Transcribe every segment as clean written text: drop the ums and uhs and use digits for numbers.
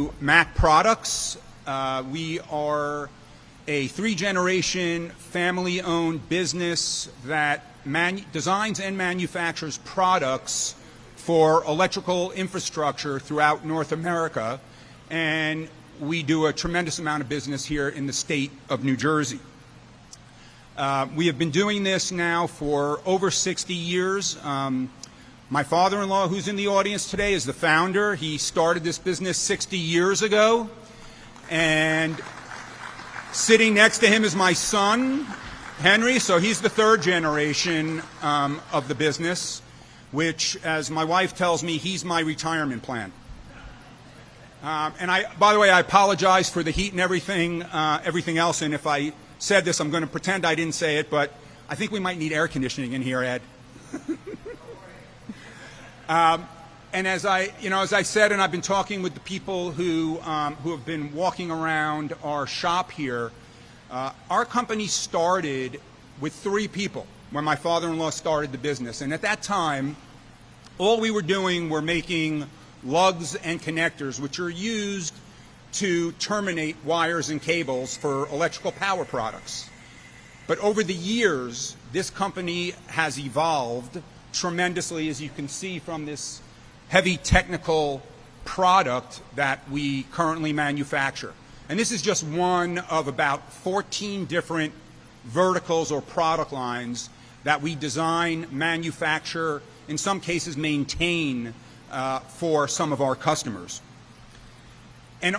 to Mac Products. We are a three-generation family-owned business that designs and manufactures products for electrical infrastructure throughout North America, and we do a tremendous amount of business here in the state of New Jersey. We have been doing this now for over 60 years. My father-in-law, who's in the audience today, is the founder. He started this business 60 years ago, and sitting next to him is my son, Henry, so he's the third generation of the business, which, as my wife tells me, he's my retirement plan. And by the way, I apologize for the heat and everything else, and if I said this, I'm going to pretend I didn't say it, but I think we might need air conditioning in here, Ed. And as I said, and I've been talking with the people who have been walking around our shop here, our company started with 3 people when my father-in-law started the business. And at that time, all we were doing were making lugs and connectors, which are used to terminate wires and cables for electrical power products. But over the years, this company has evolved tremendously, as you can see from this heavy technical product that we currently manufacture. And this is just one of about 14 different verticals or product lines that we design, manufacture, in some cases maintain for some of our customers. And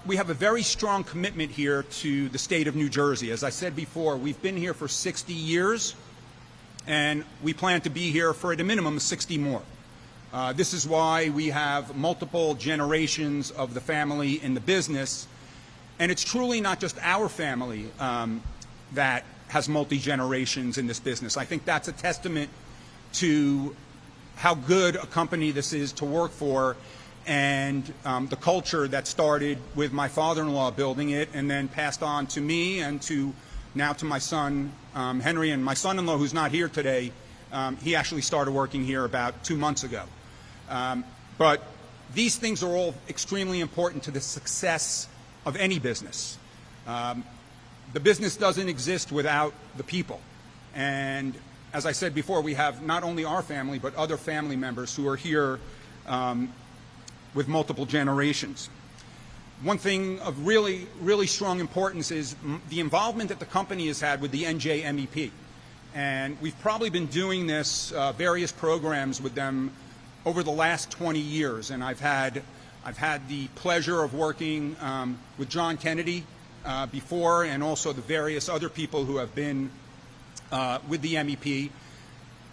we have a very strong commitment here to the state of New Jersey. As I said before, we've been here for 60 years, and we plan to be here for at a minimum 60 more. This is why we have multiple generations of the family in the business, and it's truly not just our family that has multi-generations in this business. I think that's a testament to how good a company this is to work for, and the culture that started with my father-in-law building it and then passed on to me and now to my son, Henry. And my son-in-law, who's not here today, he actually started working here about 2 months ago. But these things are all extremely important to the success of any business. The business doesn't exist without the people. And as I said before, we have not only our family, but other family members who are here with multiple generations. One thing of really, really strong importance is the involvement that the company has had with the NJMEP. And we've probably been doing this, various programs with them over the last 20 years. And I've had the pleasure of working with John Kennedy before, and also the various other people who have been with the MEP.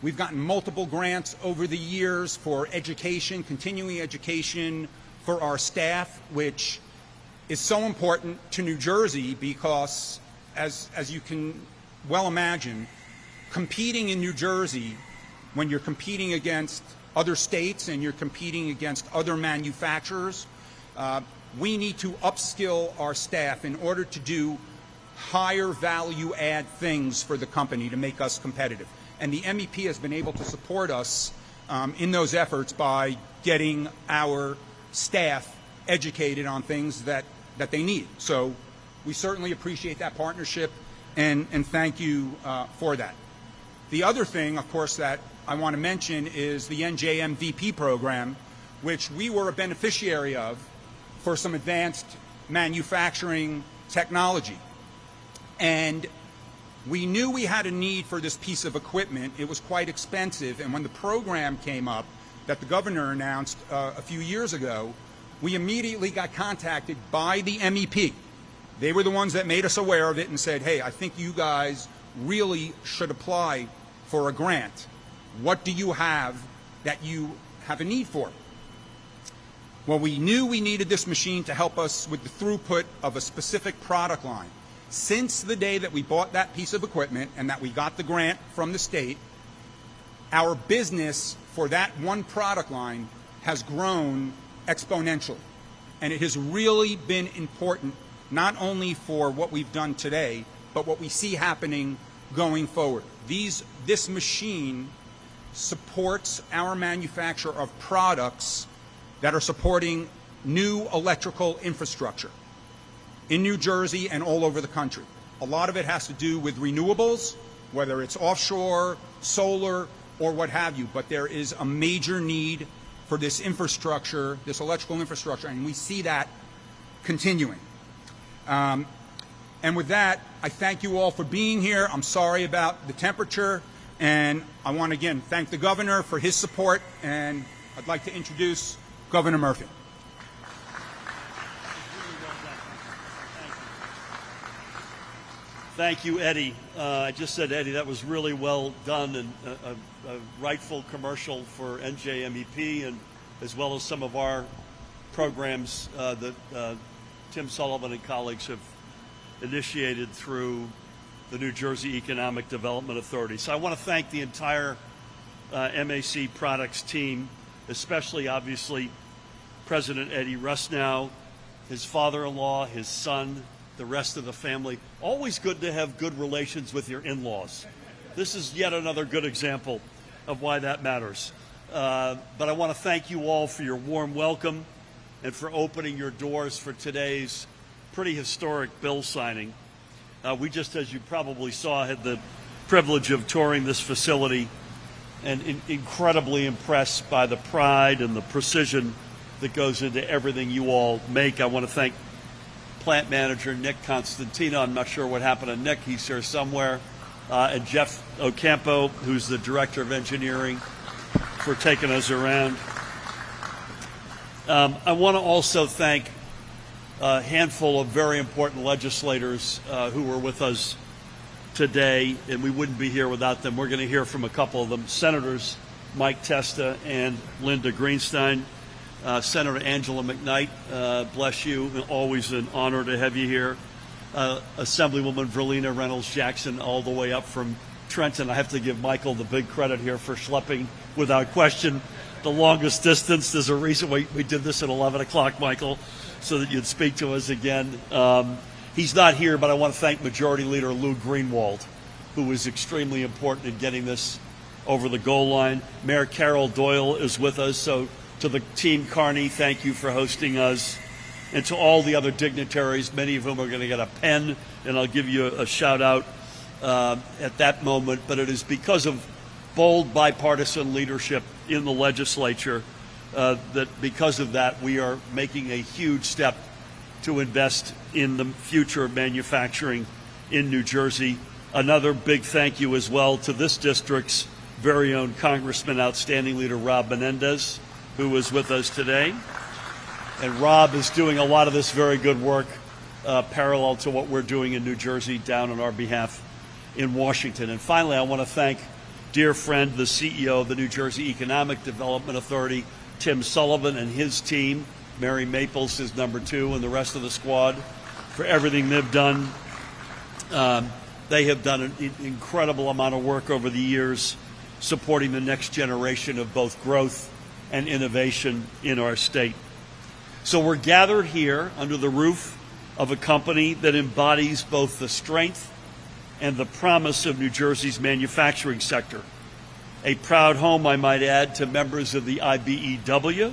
We've gotten multiple grants over the years for education, continuing education for our staff, which is so important to New Jersey because, as you can well imagine, competing in New Jersey, when you're competing against other states and you're competing against other manufacturers, we need to upskill our staff in order to do higher value add things for the company to make us competitive. And the MEP has been able to support us in those efforts by getting our staff educated on things that they need. So we certainly appreciate that partnership and thank you for that. The other thing, of course, that I want to mention is the NJMVP program, which we were a beneficiary of for some advanced manufacturing technology. And we knew we had a need for this piece of equipment. It was quite expensive, and when the program came up that the governor announced a few years ago, we immediately got contacted by the MEP. They were the ones that made us aware of it and said, hey, I think you guys really should apply for a grant. What do you have that you have a need for? Well, we knew we needed this machine to help us with the throughput of a specific product line. Since the day that we bought that piece of equipment and that we got the grant from the state, our business for that one product line has grown exponentially. And it has really been important, not only for what we've done today, but what we see happening going forward. This machine supports our manufacture of products that are supporting new electrical infrastructure in New Jersey and all over the country. A lot of it has to do with renewables, whether it's offshore, solar, or what have you. But there is a major need for this infrastructure, this electrical infrastructure, and we see that continuing. And with that, I thank you all for being here. I'm sorry about the temperature, and I want to again thank the governor for his support, and I'd like to introduce Governor Murphy. Thank you, Eddie. I just said, Eddie, that was really well done, and a rightful commercial for NJMEP, and as well as some of our programs that Tim Sullivan and colleagues have initiated through the New Jersey Economic Development Authority. So I want to thank the entire MAC Products team, especially, obviously, President Eddie Rusnow, his father-in-law, his son, the rest of the family. Always good to have good relations with your in-laws. This is yet another good example of why that matters. But I want to thank you all for your warm welcome and for opening your doors for today's pretty historic bill signing. We just, as you probably saw, had the privilege of touring this facility and incredibly impressed by the pride and the precision that goes into everything you all make. I want to thank plant manager Nick Constantino. I'm not sure what happened to Nick. He's here somewhere. And Jeff Ocampo, who's the director of engineering, for taking us around. I want to also thank a handful of very important legislators who were with us today, and we wouldn't be here without them. We're going to hear from a couple of them. Senators Mike Testa and Linda Greenstein. Senator Angela McKnight, bless you. Always an honor to have you here. Assemblywoman Verlina Reynolds-Jackson, all the way up from Trenton. I have to give Michael the big credit here for schlepping, without question, the longest distance. There's a reason we did this at 11 o'clock, Michael, so that you'd speak to us again. He's not here, but I want to thank Majority Leader Lou Greenwald, who was extremely important in getting this over the goal line. Mayor Carol Doyle is with us, so to the team Carney, thank you for hosting us. And to all the other dignitaries, many of whom are going to get a pen, and I'll give you a shout out at that moment. But it is because of bold bipartisan leadership in the legislature that because of that we are making a huge step to invest in the future of manufacturing in New Jersey. Another big thank you as well to this district's very own Congressman, outstanding leader Rob Menendez, who was with us today. And Rob is doing a lot of this very good work parallel to what we're doing in New Jersey down on our behalf in Washington. And finally, I want to thank dear friend, the CEO of the New Jersey Economic Development Authority, Tim Sullivan, and his team. Mary Maples is number 2, and the rest of the squad, for everything they've done. They have done an incredible amount of work over the years supporting the next generation of both growth and innovation in our state. So we're gathered here under the roof of a company that embodies both the strength and the promise of New Jersey's manufacturing sector. A proud home, I might add, to members of the IBEW,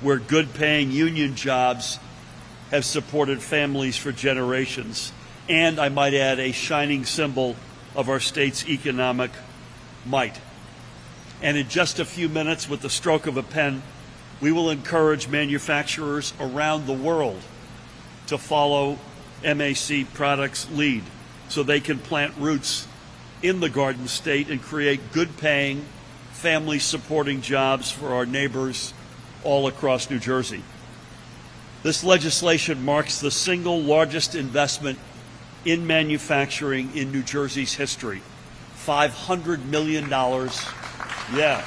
where good-paying union jobs have supported families for generations. And, I might add, a shining symbol of our state's economic might. And in just a few minutes, with the stroke of a pen, we will encourage manufacturers around the world to follow MAC Products' lead so they can plant roots in the Garden State and create good-paying, family-supporting jobs for our neighbors all across New Jersey. This legislation marks the single largest investment in manufacturing in New Jersey's history. $500 million. Yeah.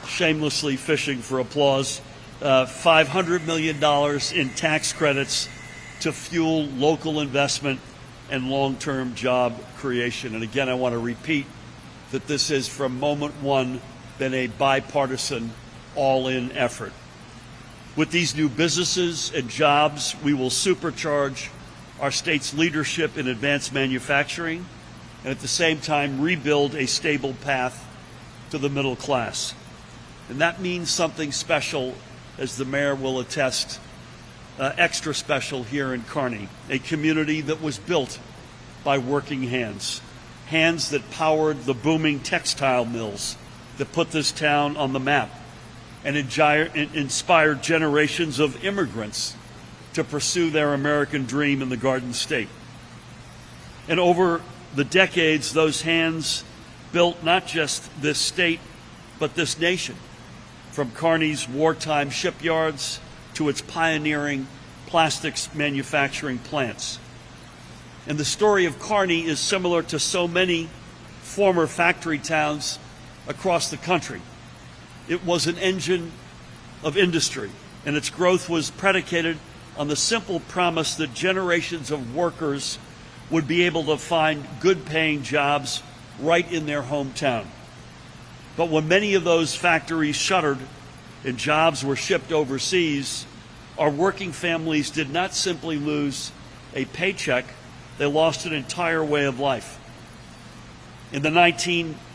Shamelessly fishing for applause. $500 million in tax credits to fuel local investment and long-term job creation. And again, I want to repeat that this has, from moment one, been a bipartisan, all-in effort. With these new businesses and jobs, we will supercharge our state's leadership in advanced manufacturing and at the same time rebuild a stable path to the middle class. And that means something special, as the mayor will attest, extra special here in Kearney, a community that was built by working hands, hands that powered the booming textile mills that put this town on the map and inspired generations of immigrants to pursue their American dream in the Garden State. And over the decades, those hands built not just this state, but this nation, from Kearney's wartime shipyards to its pioneering plastics manufacturing plants. And the story of Kearney is similar to so many former factory towns across the country. It was an engine of industry, and its growth was predicated on the simple promise that generations of workers would be able to find good-paying jobs right in their hometown. But when many of those factories shuttered and jobs were shipped overseas, our working families did not simply lose a paycheck, they lost an entire way of life. In the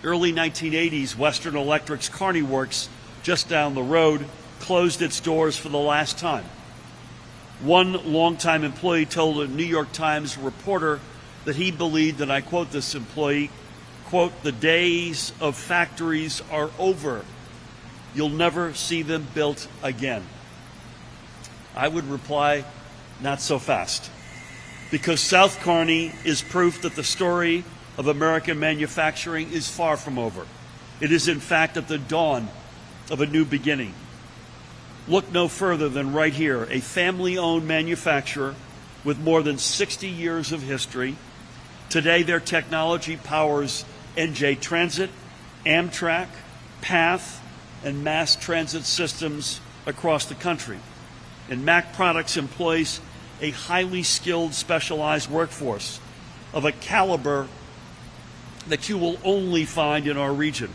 early 1980s, Western Electric's Kearney Works, just down the road, closed its doors for the last time. One longtime employee told a New York Times reporter that he believed, and I quote this employee, quote, "The days of factories are over. You'll never see them built again." I would reply, not so fast. Because South Kearney is proof that the story of American manufacturing is far from over. It is, in fact, at the dawn of a new beginning. Look no further than right here, a family-owned manufacturer with more than 60 years of history. Today, their technology powers NJ Transit, Amtrak, PATH, and mass transit systems across the country. And Mac Products employs a highly skilled, specialized workforce of a caliber that you will only find in our region.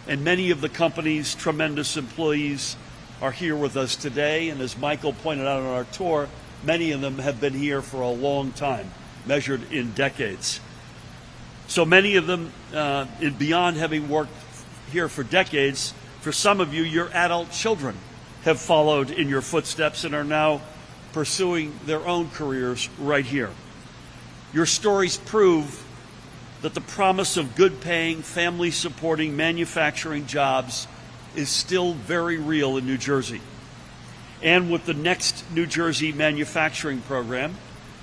And many of the company's tremendous employees are here with us today, and as Michael pointed out on our tour, many of them have been here for a long time, measured in decades. So many of them, beyond having worked here for decades, for some of you, your adult children have followed in your footsteps and are now pursuing their own careers right here. Your stories prove that the promise of good-paying, family-supporting manufacturing jobs is still very real in New Jersey. And with the next New Jersey manufacturing program,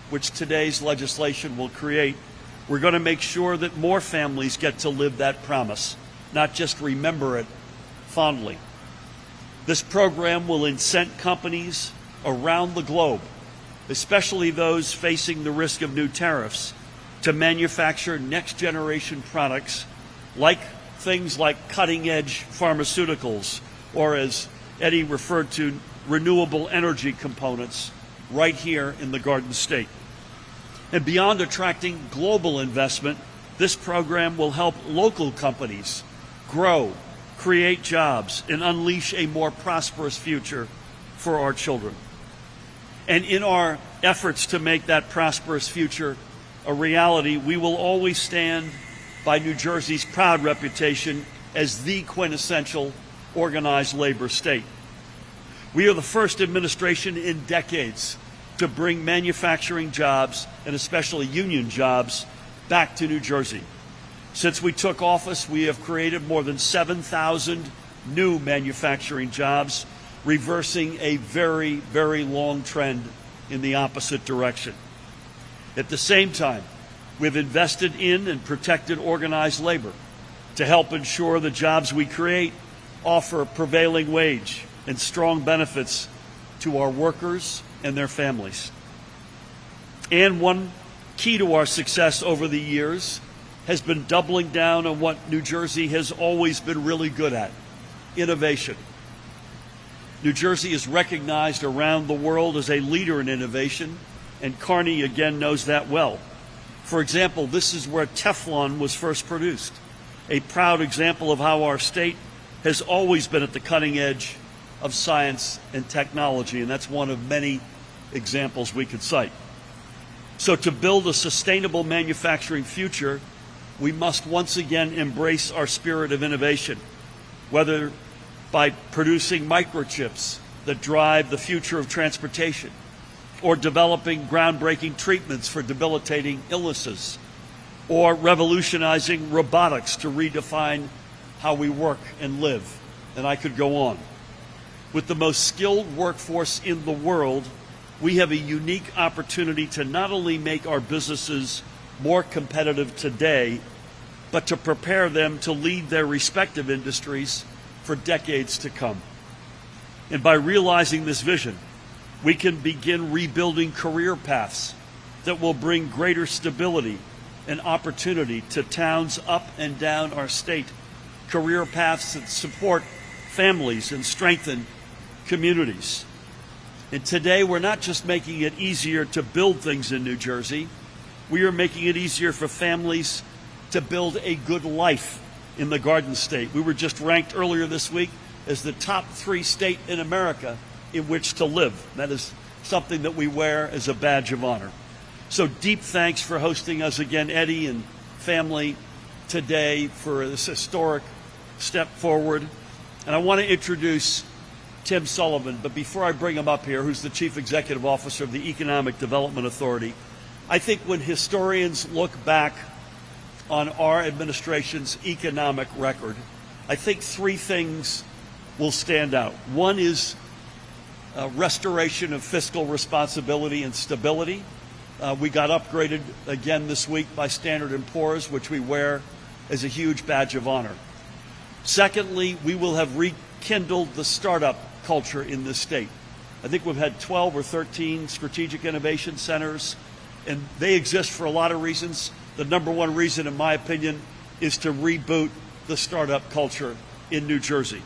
which today's legislation will create, we're going to make sure that more families get to live that promise, not just remember it fondly. This program will incent companies around the globe, especially those facing the risk of new tariffs, to manufacture next-generation products like things like cutting-edge pharmaceuticals, or as Eddie referred to, renewable energy components right here in the Garden State. And beyond attracting global investment, this program will help local companies grow, create jobs, and unleash a more prosperous future for our children. And in our efforts to make that prosperous future a reality, we will always stand by New Jersey's proud reputation as the quintessential organized labor state. We are the first administration in decades to bring manufacturing jobs, and especially union jobs, back to New Jersey. Since we took office, we have created more than 7,000 new manufacturing jobs, reversing a very, very long trend in the opposite direction. At the same time, we've invested in and protected organized labor to help ensure the jobs we create offer a prevailing wage and strong benefits to our workers and their families. And one key to our success over the years has been doubling down on what New Jersey has always been really good at: innovation. New Jersey is recognized around the world as a leader in innovation, and Kearney again knows that well. For example, this is where Teflon was first produced, a proud example of how our state has always been at the cutting edge of science and technology, and that's one of many examples we could cite. So to build a sustainable manufacturing future, we must once again embrace our spirit of innovation, whether by producing microchips that drive the future of transportation, or developing groundbreaking treatments for debilitating illnesses, or revolutionizing robotics to redefine how we work and live. And I could go on. With the most skilled workforce in the world, we have a unique opportunity to not only make our businesses more competitive today, but to prepare them to lead their respective industries for decades to come. And by realizing this vision, we can begin rebuilding career paths that will bring greater stability and opportunity to towns up and down our state, career paths that support families and strengthen communities. And today, we're not just making it easier to build things in New Jersey, we are making it easier for families to build a good life in the Garden State. We were just ranked earlier this week as the top 3 state in America in which to live. That is something that we wear as a badge of honor. So deep thanks for hosting us again, Eddie and family, today for this historic step forward. And I want to introduce Tim Sullivan, but before I bring him up here, who's the Chief Executive Officer of the Economic Development Authority, I think when historians look back on our administration's economic record, I think 3 things will stand out. One is restoration of fiscal responsibility and stability. We got upgraded again this week by Standard & Poor's, which we wear as a huge badge of honor. Secondly, we will have rekindled the startup culture in this state. I think we've had 12 or 13 strategic innovation centers, and they exist for a lot of reasons. The number one reason, in my opinion, is to reboot the startup culture in New Jersey.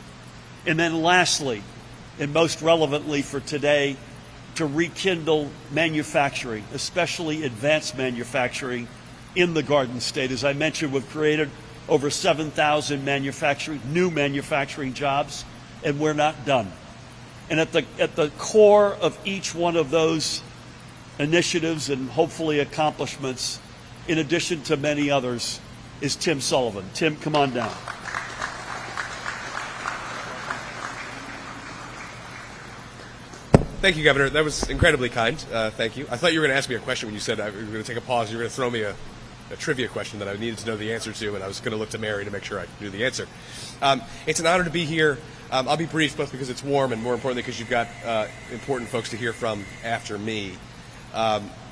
And then lastly, and most relevantly for today, to rekindle manufacturing, especially advanced manufacturing in the Garden State. As I mentioned, we've created over 7,000 new manufacturing jobs, and we're not done. And at the core of each one of those initiatives and hopefully accomplishments, in addition to many others, is Tim Sullivan. Tim, come on down. Thank you, Governor. That was incredibly kind. Thank you. I thought you were going to ask me a question when you said we were going to take a pause. You were going to throw me a trivia question that I needed to know the answer to, and I was going to look to Mary to make sure I knew the answer. It's an honor to be here. I'll be brief, both because it's warm and more importantly because you've got important folks to hear from after me.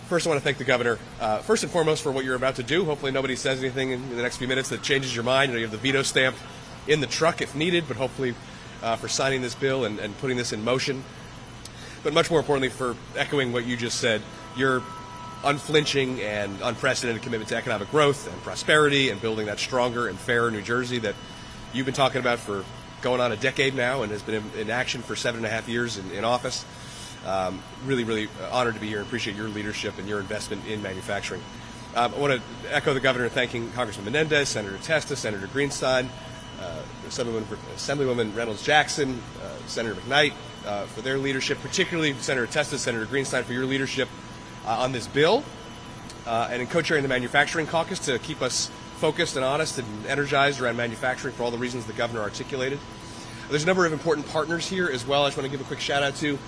First, I want to thank the Governor, first and foremost, for what you're about to do. Hopefully nobody says anything in the next few minutes that changes your mind. You have the veto stamp in the truck if needed, but hopefully for signing this bill and putting this in motion. But much more importantly, for echoing what you just said, your unflinching and unprecedented commitment to economic growth and prosperity and building that stronger and fairer New Jersey that you've been talking about for going on a decade now and has been in action for 7.5 years in office. Really honored to be here and appreciate your leadership and your investment in manufacturing. I want to echo the Governor thanking Congressman Menendez, Senator Testa, Senator Greenstein, Assemblywoman Reynolds-Jackson, Senator McKnight for their leadership, particularly Senator Testa, Senator Greenstein for your leadership on this bill, and in co-chairing the Manufacturing Caucus to keep us focused and honest and energized around manufacturing for all the reasons the Governor articulated. There's a number of important partners here as well. I just want to give a quick shout out to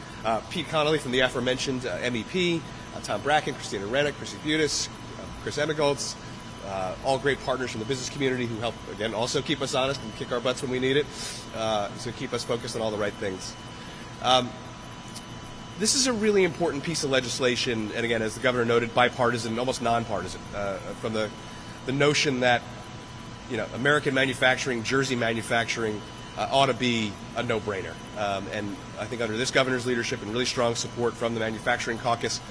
Pete Connolly from the aforementioned MEP, Tom Bracken, Christina Rennick, Chrissy Butis, Chris Emigoltz, all great partners from the business community who help, again, also keep us honest and kick our butts when we need it, so keep us focused on all the right things. This is a really important piece of legislation, and again, as the Governor noted, bipartisan, almost nonpartisan, from the notion that American manufacturing, Jersey manufacturing, ought to be a no-brainer. And I think under this Governor's leadership and really strong support from the Manufacturing Caucus,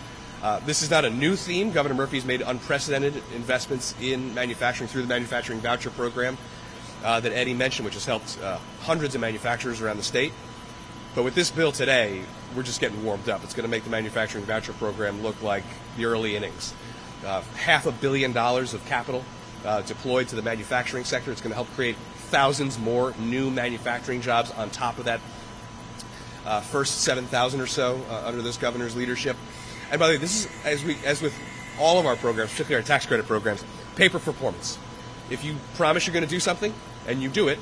this is not a new theme. Governor Murphy's made unprecedented investments in manufacturing through the Manufacturing Voucher Program that Eddie mentioned, which has helped hundreds of manufacturers around the state. But with this bill today, we're just getting warmed up. It's going to make the Manufacturing Voucher Program look like the early innings. $500 million of capital deployed to the manufacturing sector. It's going to help create thousands more new manufacturing jobs on top of that first 7,000 or so under this Governor's leadership. And by the way, this is, as with all of our programs, particularly our tax credit programs, pay for performance. If you promise you're going to do something and you do it,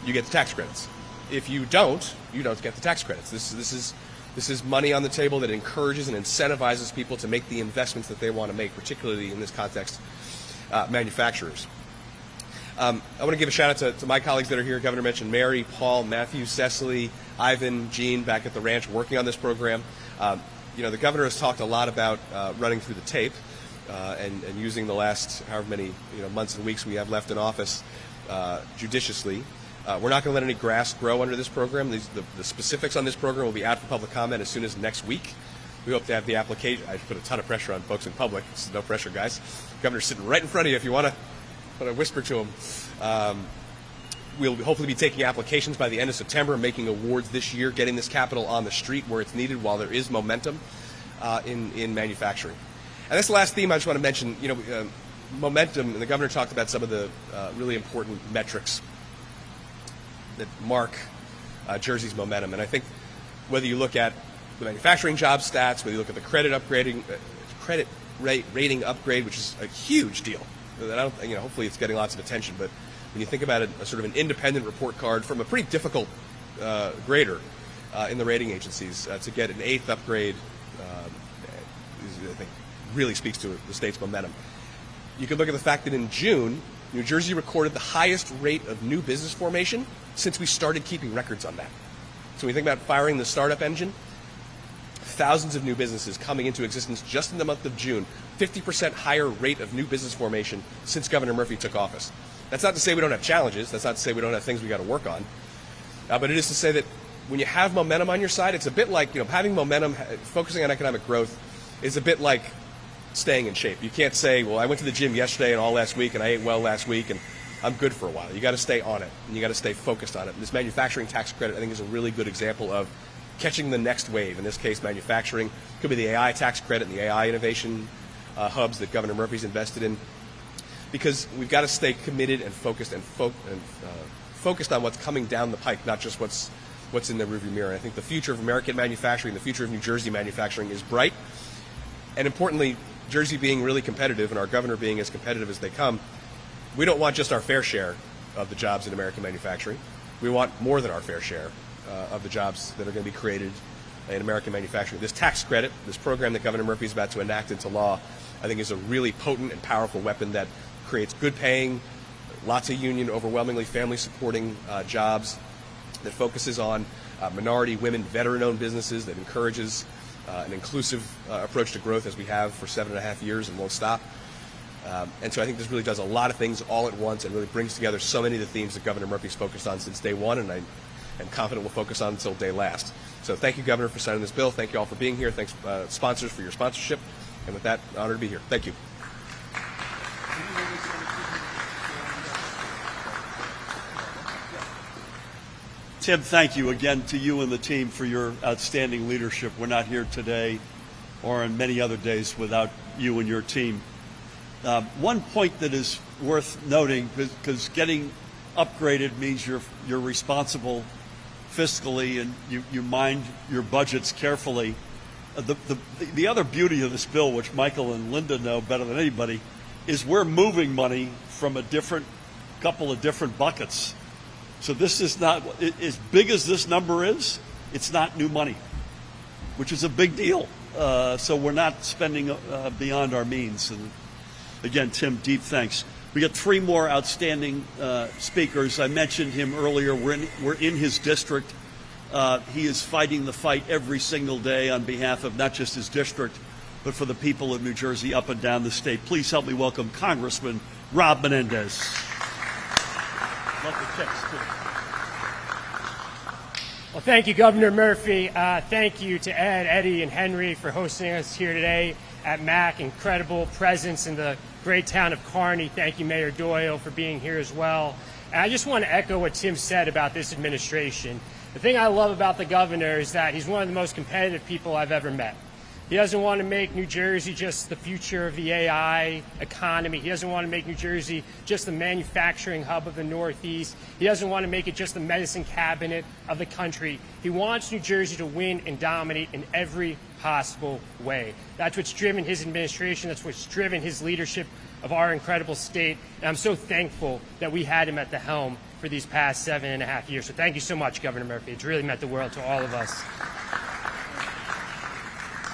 you get the tax credits. If you don't get the tax credits. This is money on the table that encourages and incentivizes people to make the investments that they want to make, particularly in this context, manufacturers. I want to give a shout out to my colleagues that are here. Governor mentioned Mary, Paul, Matthew, Cecily, Ivan, Jean back at the ranch working on this program. The governor has talked a lot about running through the tape and using the last however many months and weeks we have left in office judiciously. We're not going to let any grass grow under this program. The specifics on this program will be out for public comment as soon as next week. We hope to have the application. I put a ton of pressure on folks in public. This is no pressure, guys. The governor's sitting right in front of you if you want to whisper to him. We'll hopefully be taking applications by the end of September, making awards this year, getting this capital on the street where it's needed while there is momentum in manufacturing. And that's the last theme I just want to mention. Momentum, and the governor talked about some of the really important metrics that mark Jersey's momentum. And I think whether you look at the manufacturing job stats, whether you look at the credit rating upgrade, which is a huge deal. That hopefully it's getting lots of attention. But when you think about it, a sort of an independent report card from a pretty difficult grader in the rating agencies to get an 8th upgrade, I think really speaks to the state's momentum. You can look at the fact that in June, New Jersey recorded the highest rate of new business formation since we started keeping records on that. So when you think about firing the startup engine, thousands of new businesses coming into existence just in the month of June, 50% higher rate of new business formation since Governor Murphy took office. That's not to say we don't have challenges. That's not to say we don't have things we got to work on. But it is to say that when you have momentum on your side, it's a bit like, having momentum, focusing on economic growth is a bit like staying in shape. You can't say, well, I went to the gym yesterday and all last week and I ate well last week and I'm good for a while. You got to stay on it and you got to stay focused on it. And this manufacturing tax credit, I think, is a really good example of catching the next wave. In this case, manufacturing. Could be the AI tax credit and the AI innovation hubs that Governor Murphy's invested in. Because we've got to stay committed and focused focused on what's coming down the pike, not just what's in the rearview mirror. I think the future of American manufacturing, the future of New Jersey manufacturing is bright. And importantly, Jersey being really competitive and our governor being as competitive as they come, we don't want just our fair share of the jobs in American manufacturing. We want more than our fair share of the jobs that are going to be created in American manufacturing. This tax credit, this program that Governor Murphy is about to enact into law, I think is a really potent and powerful weapon that creates good paying, lots of union, overwhelmingly family supporting jobs, that focuses on minority, women, veteran-owned businesses, that encourages an inclusive approach to growth as we have for 7.5 years and won't stop. And so I think this really does a lot of things all at once and really brings together so many of the themes that Governor Murphy's focused on since day one, and I'm confident we'll focus on until day last. So thank you, Governor, for signing this bill. Thank you all for being here. Thanks, sponsors, for your sponsorship. And with that, honored to be here. Thank you. Tim, thank you again to you and the team for your outstanding leadership. We're not here today or on many other days without you and your team. One point that is worth noting, because getting upgraded means you're responsible fiscally and you mind your budgets carefully. The other beauty of this bill, which Michael and Linda know better than anybody, is we're moving money from a couple of different buckets. So this is not, as big as this number is, it's not new money, which is a big deal. So we're not spending beyond our means. And again, Tim, deep thanks. We got 3 more outstanding speakers. I mentioned him earlier. We're in his district. He is fighting the fight every single day on behalf of not just his district, but for the people of New Jersey up and down the state. Please help me welcome Congressman Rob Menendez. Love the kicks, too. Well, thank you, Governor Murphy. Thank you to Ed, Eddie, and Henry for hosting us here today at MAC. Incredible presence in the great town of Kearney. Thank you, Mayor Doyle, for being here as well. And I just want to echo what Tim said about this administration. The thing I love about the governor is that he's one of the most competitive people I've ever met. He doesn't want to make New Jersey just the future of the AI economy. He doesn't want to make New Jersey just the manufacturing hub of the Northeast. He doesn't want to make it just the medicine cabinet of the country. He wants New Jersey to win and dominate in every possible way. That's what's driven his administration. That's what's driven his leadership of our incredible state. And I'm so thankful that we had him at the helm for these past 7.5 years. So thank you so much, Governor Murphy. It's really meant the world to all of us.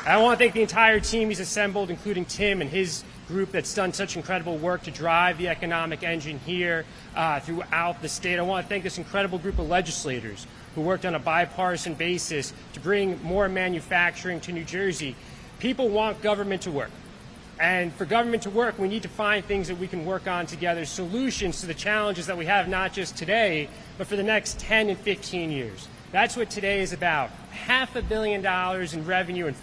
I want to thank the entire team he's assembled, including Tim and his group that's done such incredible work to drive the economic engine here throughout the state. I want to thank this incredible group of legislators who worked on a bipartisan basis to bring more manufacturing to New Jersey. People want government to work. And for government to work, we need to find things that we can work on together, solutions to the challenges that we have not just today, but for the next 10 and 15 years. That's what today is about. $500 million in revenue and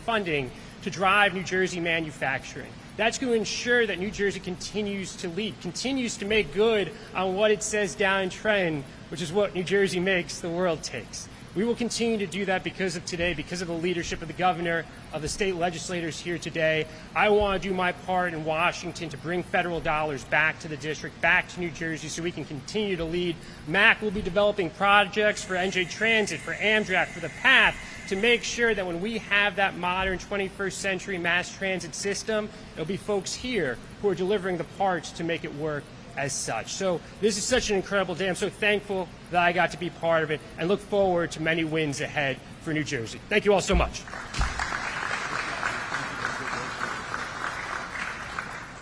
funding to drive New Jersey manufacturing. That's going to ensure that New Jersey continues to lead, continues to make good on what it says down in Trenton, which is what New Jersey makes, the world takes. We will continue to do that because of today, because of the leadership of the governor, of the state legislators here today. I want to do my part in Washington to bring federal dollars back to the district, back to New Jersey, so we can continue to lead. MAC will be developing projects for NJ Transit, for Amtrak, for the PATH, to make sure that when we have that modern 21st century mass transit system, it'll be folks here who are delivering the parts to make it work as such. So this is such an incredible day. I'm so thankful that I got to be part of it and look forward to many wins ahead for New Jersey. Thank you all so much.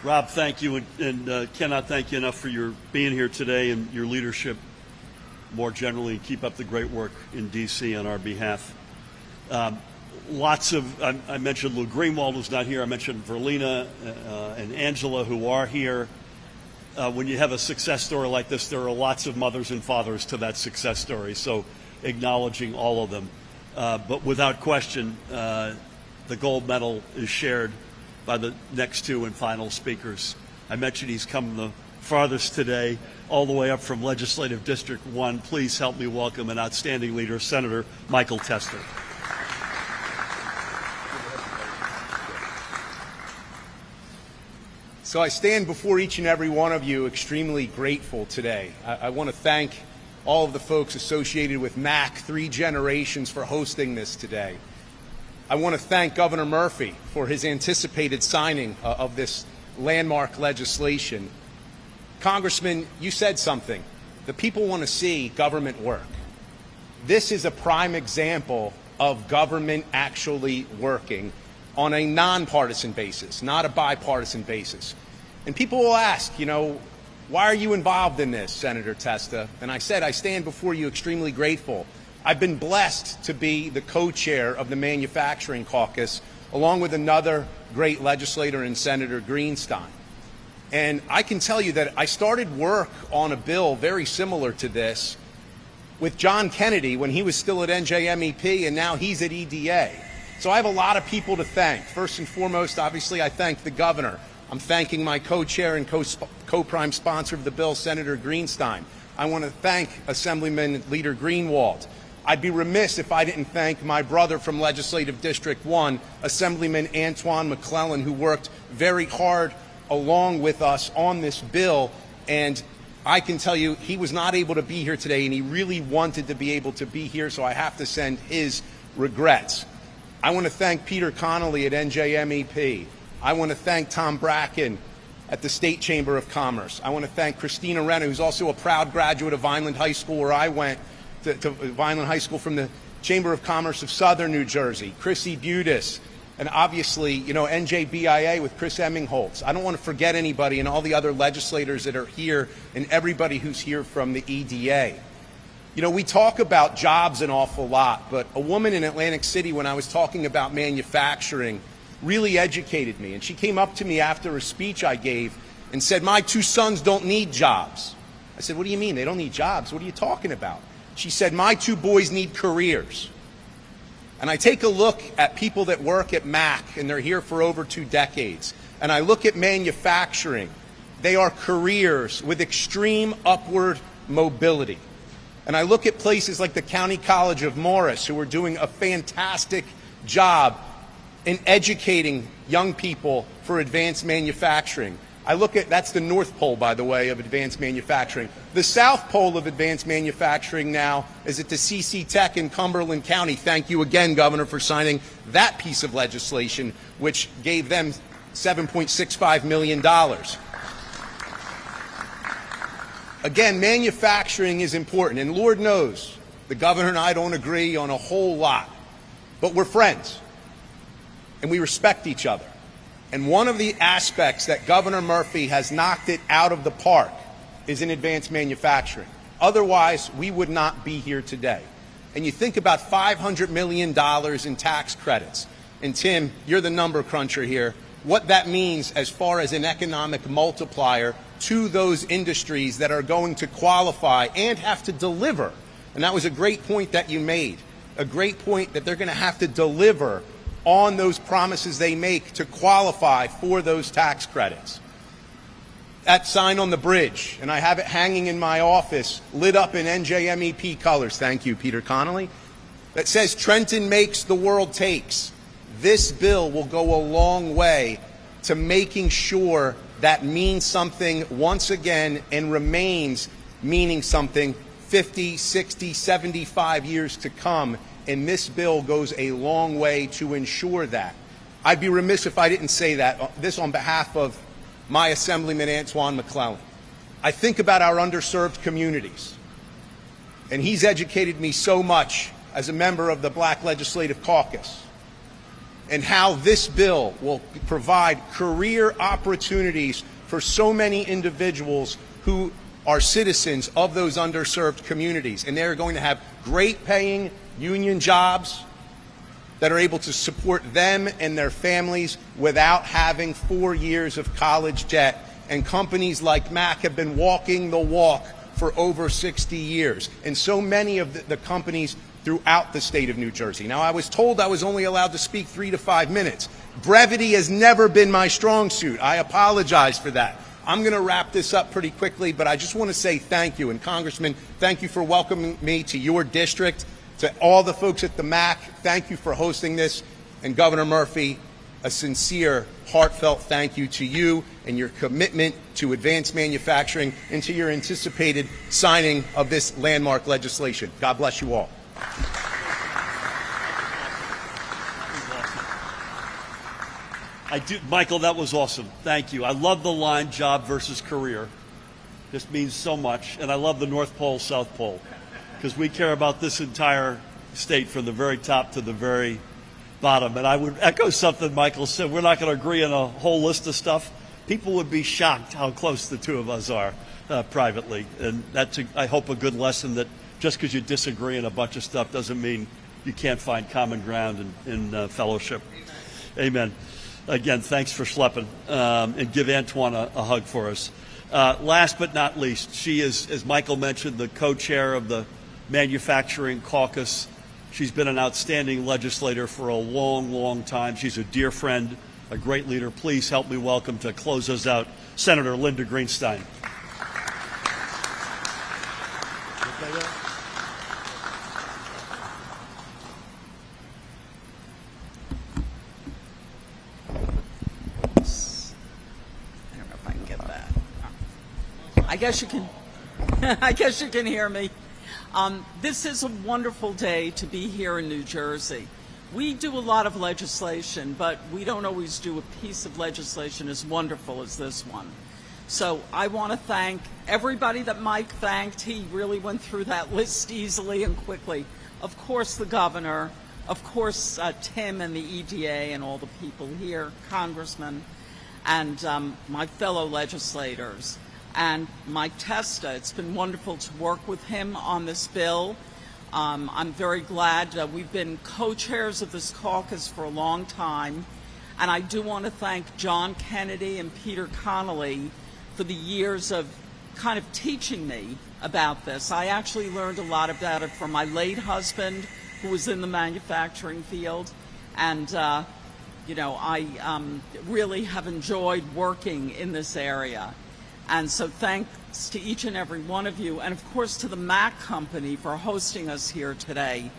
Rob, thank you, and cannot thank you enough for your being here today and your leadership more generally. Keep up the great work in D.C. on our behalf. I mentioned Lou Greenwald, who's not here. I mentioned Verlina and Angela, who are here. When you have a success story like this, there are lots of mothers and fathers to that success story, so acknowledging all of them. But without question, the gold medal is shared by the next two and final speakers. I mentioned he's come the farthest today, all the way up from Legislative District 1. Please help me welcome an outstanding leader, Senator Michael Tester. So I stand before each and every one of you extremely grateful today. I want to thank all of the folks associated with MAC, 3 generations, for hosting this today. I want to thank Governor Murphy for his anticipated signing of this landmark legislation. Congressman, you said something. The people want to see government work. This is a prime example of government actually working on a nonpartisan basis, not a bipartisan basis. And people will ask, why are you involved in this, Senator Testa? And I said, I stand before you extremely grateful. I've been blessed to be the co-chair of the Manufacturing Caucus, along with another great legislator and Senator Greenstein. And I can tell you that I started work on a bill very similar to this with John Kennedy when he was still at NJMEP, and now he's at EDA. So I have a lot of people to thank. First and foremost, obviously, I thank the governor. I'm thanking my co-chair and co-prime sponsor of the bill, Senator Greenstein. I want to thank Assemblyman Leader Greenwald. I'd be remiss if I didn't thank my brother from Legislative District 1, Assemblyman Antoine McClellan, who worked very hard along with us on this bill. And I can tell you he was not able to be here today, and he really wanted to be able to be here, so I have to send his regrets. I want to thank Peter Connolly at NJMEP. I want to thank Tom Bracken at the State Chamber of Commerce. I want to thank Christina Renner, who's also a proud graduate of Vineland High School, where I went to Vineland High School, from the Chamber of Commerce of Southern New Jersey. Chrissy Budis, and obviously, NJBIA with Chris Emmingholtz. I don't want to forget anybody, and all the other legislators that are here, and everybody who's here from the EDA. We talk about jobs an awful lot, but a woman in Atlantic City, when I was talking about manufacturing, really educated me. And she came up to me after a speech I gave and said, "My 2 sons don't need jobs." I said, "What do you mean? They don't need jobs? What are you talking about?" She said, "My 2 boys need careers." And I take a look at people that work at MAC, and they're here for over 2 decades. And I look at manufacturing. They are careers with extreme upward mobility. And I look at places like the County College of Morris, who are doing a fantastic job in educating young people for advanced manufacturing. I look at, that's the North Pole, by the way, of advanced manufacturing. The South Pole of advanced manufacturing now is at the CC Tech in Cumberland County. Thank you again, Governor, for signing that piece of legislation, which gave them $7.65 million. Again, manufacturing is important, and Lord knows the governor and I don't agree on a whole lot, but we're friends, and we respect each other. And one of the aspects that Governor Murphy has knocked it out of the park is in advanced manufacturing. Otherwise, we would not be here today. And you think about $500 million in tax credits. And Tim, you're the number cruncher here. What that means as far as an economic multiplier to those industries that are going to qualify and have to deliver. And that was a great point that you made. A great point that they're going to have to deliver on those promises they make to qualify for those tax credits. That sign on the bridge, and I have it hanging in my office, lit up in NJMEP colors, thank you, Peter Connolly, that says, "Trenton makes, the world takes." This bill will go a long way to making sure that means something once again and remains meaning something 50, 60, 75 years to come. And this bill goes a long way to ensure that. I'd be remiss if I didn't say that, this on behalf of my Assemblyman Antoine McClellan. I think about our underserved communities, and he's educated me so much as a member of the Black Legislative Caucus, and how this bill will provide career opportunities for so many individuals who are citizens of those underserved communities. And they're going to have great paying union jobs that are able to support them and their families without having 4 years of college debt. And companies like Mac have been walking the walk for over 60 years. And so many of the companies throughout the state of New Jersey. Now, I was told I was only allowed to speak 3 to 5 minutes. Brevity has never been my strong suit. I apologize for that. I'm going to wrap this up pretty quickly, but I just want to say thank you. And Congressman, thank you for welcoming me to your district. To all the folks at the MAC, thank you for hosting this. And Governor Murphy, a sincere, heartfelt thank you to you and your commitment to advanced manufacturing and to your anticipated signing of this landmark legislation. God bless you all. Michael, that was awesome. Thank you. I love the line job versus career. This means so much. And I love the North Pole, South Pole, because we care about this entire state from the very top to the very bottom. And I would echo something Michael said. We're not going to agree on a whole list of stuff. People would be shocked how close the two of us are privately. And that's, I hope, a good lesson that just because you disagree on a bunch of stuff doesn't mean you can't find common ground in fellowship. Amen. Again, thanks for schlepping, and give Antoine a hug for us. Last but not least, she is, as Michael mentioned, the co-chair of the Manufacturing Caucus. She's been an outstanding legislator for a long, long time. She's a dear friend, a great leader. Please help me welcome to close us out, Senator Linda Greenstein. I guess you can hear me. This is a wonderful day to be here in New Jersey. We do a lot of legislation, but we don't always do a piece of legislation as wonderful as this one. So I want to thank everybody that Mike thanked. He really went through that list easily and quickly. Of course, the governor, of course, Tim and the EDA and all the people here, congressmen, and my fellow legislators. And Mike Testa, it's been wonderful to work with him on this bill. I'm very glad we've been co-chairs of this caucus for a long time. And I do want to thank John Kennedy and Peter Connolly for the years of kind of teaching me about this. I actually learned a lot about it from my late husband, who was in the manufacturing field. And, you know, I really have enjoyed working in this area. And so thanks to each and every one of you, and of course to the Mac Company for hosting us here today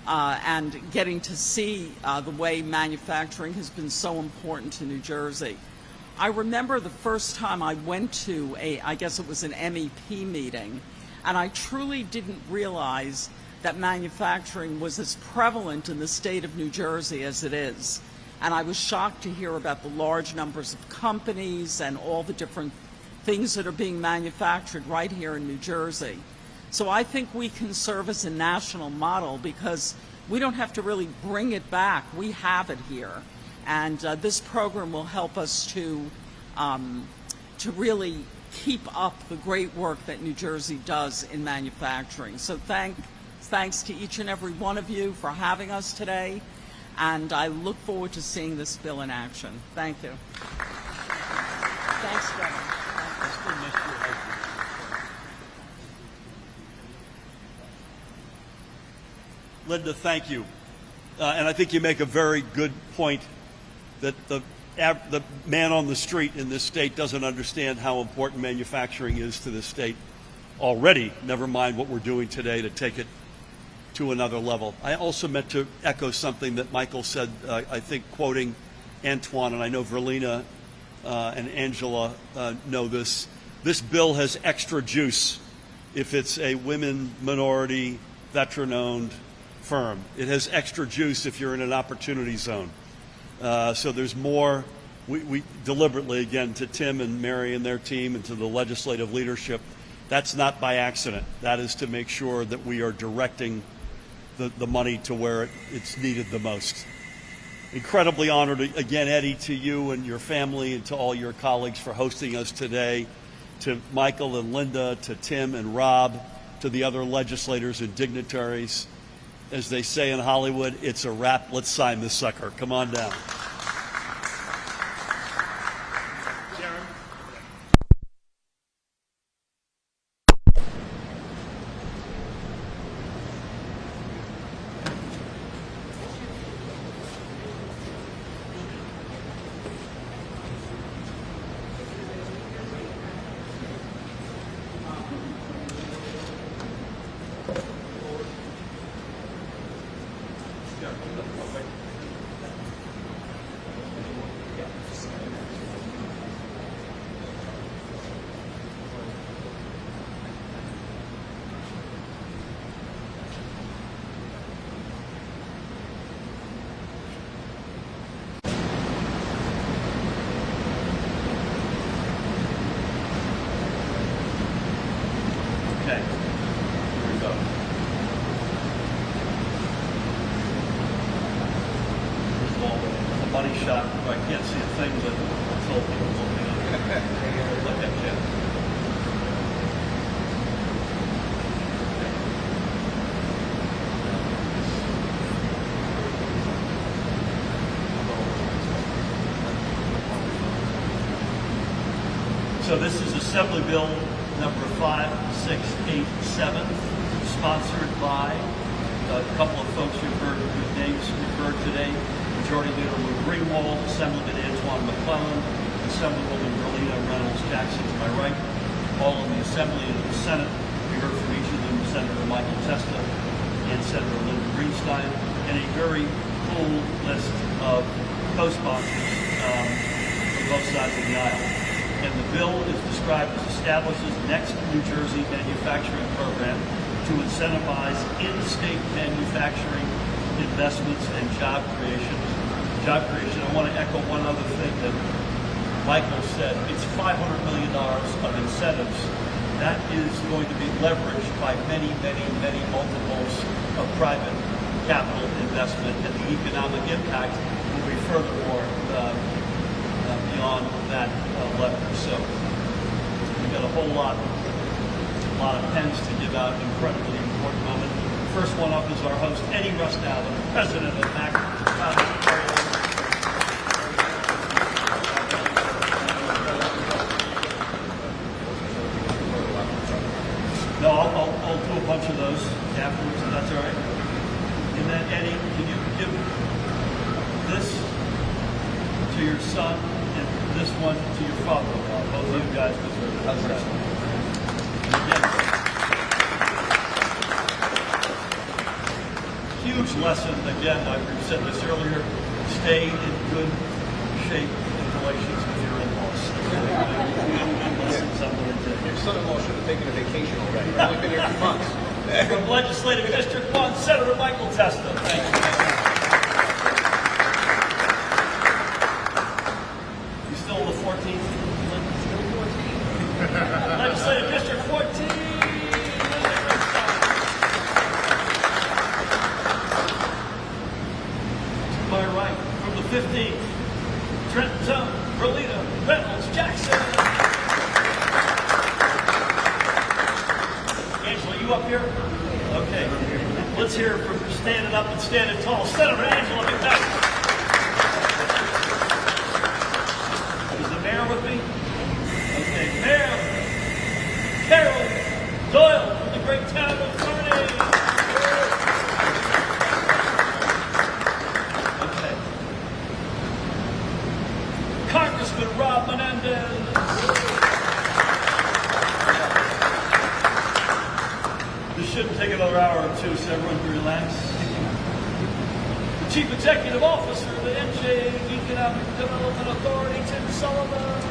and getting to see the way manufacturing has been so important to New Jersey. I remember the first time I went to I guess it was an MEP meeting, and I truly didn't realize that manufacturing was as prevalent in the state of New Jersey as it is. And I was shocked to hear about the large numbers of companies and all the different things that are being manufactured right here in New Jersey. So I think we can serve as a national model because we don't have to really bring it back. We have it here. And this program will help us to really keep up the great work that New Jersey does in manufacturing. So thanks to each and every one of you for having us today. And I look forward to seeing this bill in action. Thank you. Thanks, Governor. Linda, thank you. And I think you make a very good point that the man on the street in this state doesn't understand how important manufacturing is to this state already, never mind what we're doing today to take it to another level. I also meant to echo something that Michael said, I think quoting Antoine, and I know Verlina and Angela know this. This bill has extra juice if it's a women, minority, veteran-owned firm. It has extra juice if you're in an opportunity zone. So there's more. We deliberately, again, to Tim and Mary and their team and to the legislative leadership, that's not by accident. That is to make sure that we are directing the money to where it's needed the most. Incredibly honored, again, Eddie, to you and your family and to all your colleagues for hosting us today, to Michael and Linda, to Tim and Rob, to the other legislators and dignitaries. As they say in Hollywood, it's a wrap. Let's sign this sucker. Come on down. Okay, here we go. First of all, a money shot. I can't see a thing, but it's all people looking at. Look at Jim. So this is Assembly Bill number 5687, sponsored by a couple of folks you've heard whose names you've heard today. Majority Leader Lou Greenwald, Assemblyman Antoine McClellan, Assemblywoman Verlina Reynolds-Jackson to my right, all in the Assembly and the Senate. We heard from each of them, Senator Michael Testa and Senator Linda Greenstein, and a very full list of co-sponsors from both sides of the aisle. And the bill is described as establishes next New Jersey manufacturing program to incentivize in-state manufacturing investments and job creation. I want to echo one other thing that Michael said. It's $500 million of incentives. That is going to be leveraged by many, many, many multiples of private capital investment, and the economic impact will be furthermore beyond that leverage. So we've got a whole lot of pens to give out. Incredibly important moment. First one up is our host, Eddie Rustow, the president of MAC. No, I'll do a bunch of those afterwards, if that's all right. And then, Eddie, can you give this to your son and this one to your father-in-law? Both of you guys deserve it. How's that? Huge lesson, again, I said this earlier, stay in good shape in relations with your in-laws. Your son-in-law should have taken a vacation already. I've only been here 2 months. From Legislative District 1, Senator Michael Testa. Thank you. You still the 14th? Still 14. my right, from the 15th, Trenton, Perlita, Reynolds, Jackson. Angela, you up here? Okay. Let's hear from standing up and standing tall, Senator Angela McDowell. Is the mayor with me? Okay, Mayor Carol Doyle from the great town of Kearney. Okay. Congressman Rob Menendez. This shouldn't take another hour or two, so everyone can relax. The Chief Executive Officer of the NJ Economic Development Authority, Tim Sullivan.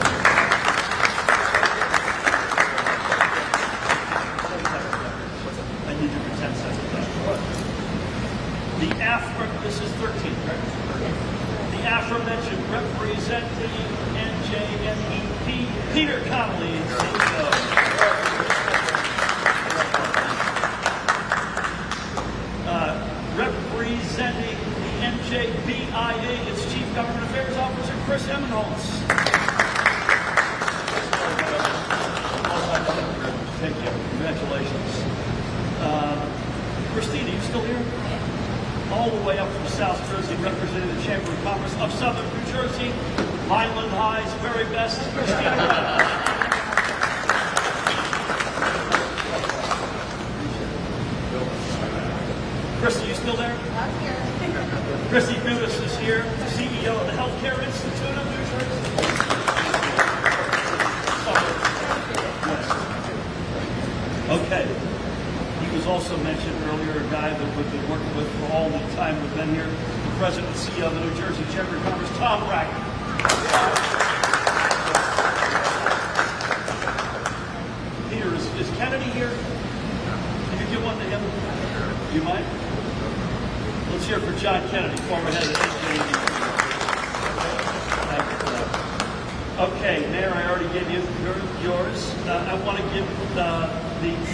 I need you for 10 seconds. The this is 13, correct? The aforementioned representing NJMEP, Peter Connolly, CEO. Representing the NJBIA, its Chief Government Affairs Officer, Chris Emenholz. Thank you. Congratulations. Christine, are you still here? All the way up from South Jersey, representing the Chamber of Commerce of Southern New Jersey, Highland High's very best, Christina Reynolds. Christy, you still there? I'm here. Christy Nudis is here, CEO of the Healthcare Institute of New Jersey. Okay. He was also mentioned earlier, a guy that we've been working with for all the time we've been here, the President and CEO of the New Jersey Chamber of Commerce, Tom Bracken. Peter, is Kennedy here? Can you give one to him? Do you mind? Let's hear it for John Kennedy, former head of the NJD. Okay, Mayor, I already gave you yours. I want to give the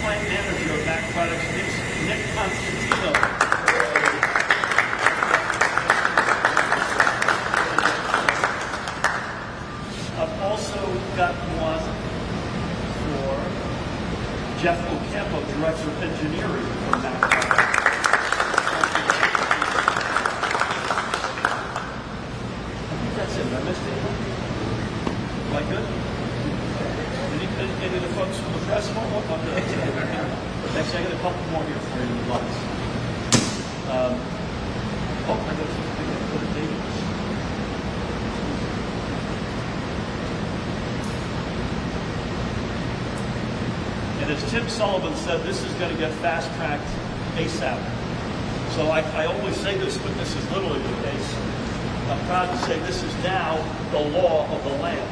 plant manager of Mac Products, Nick Constantino. I've also got one for Jeff Ocampo, Director of Engineering for Mac Products. That's it. I missed it. Am I good? Any of the folks from the press want one? Actually, I got a couple more here for you, lots. I got to put a date in this. And as Tim Sullivan said, this is going to get fast-tracked ASAP. So I always say this, but this is literally the case. I'm proud to say this is now the law of the land.